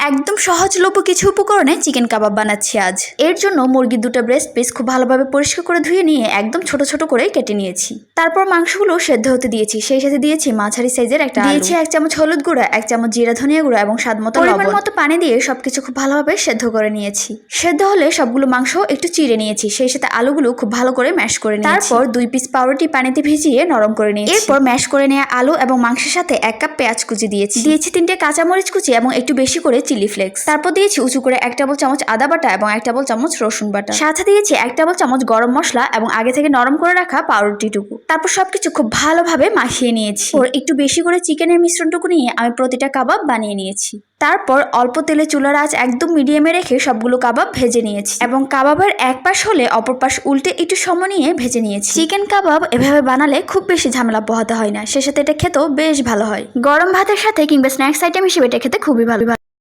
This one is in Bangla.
একদম সহজলভ্য কিছু উপকরণে চিকেন কাবাব বানাচ্ছি আজ। এর জন্য মুরগির দুটো ব্রেস্ট পিস খুব ভালোভাবে পরিষ্কার করে ধুয়ে নিয়ে একদম ছোট ছোট করে কেটে নিয়েছি। তারপর মাংসগুলো সেদ্ধ হতে দিয়েছি, সেই সাথে দিয়েছি মাঝারি সাইজের একটা দিয়েছি 1 চামচ হলুদ গুঁড়া, 1 চামচ জিরা ধনিয়া গুঁড়া এবং স্বাদ মতো পরিমাণ মতো পানি দিয়ে সবকিছু খুব ভালোভাবে সেদ্ধ করে নিয়েছি। সেদ্ধ হলে সবগুলো মাংস একটু চিড়ে নিয়েছি, সেই সাথে আলুগুলো খুব ভালো করে ম্যাশ করে নিয়েছি। তারপর 2 পিস পাউরুটি পানিতে ভিজিয়ে নরম করে নিয়েছি। এরপর ম্যাশ করে নেওয়া আলু এবং মাংসের সাথে 1 কাপ পেঁয়াজ কুচি দিয়েছি 3টে কাঁচামরিচ কুচি এবং একটু বেশি করে চিলি ফ্লেক্স। তারপর দিয়েছি উঁচু করে 1 টেবিল চামচ আদা বাটা এবং 1 টেবিল চামচ রসুন বাটা। সাথে দিয়েছি 1 টেবিল চামচ গরম মশলা এবং আগে থেকে নরম করে রাখা পাউরুটিটুকু। তারপর সবকিছু খুব ভালোভাবে মাখিয়ে নিয়েছি। ওর একটু বেশি করে চিকেনের মিশ্রণটুকু নিয়ে আমি প্রতিটা কাবাব বানিয়ে নিয়েছি। তারপর অল্প তেলে চুলার আঁচ একদম মিডিয়ামে রেখে সবগুলো কাবাব ভেজে নিয়েছি এবং কাবাবের এক পাশ হলে অপর পাশ উল্টে একটু সময় নিয়ে ভেজে নিয়েছি। চিকেন কাবাব এভাবে বানালে খুব বেশি ঝামেলা পোহাতে হয় না, সে সাথে এটা খেতেও বেশ ভালো হয়। গরম ভাতের সাথে কিংবা স্ন্যাক্স আইটেম হিসেবে এটা খেতে খুবই ভালো।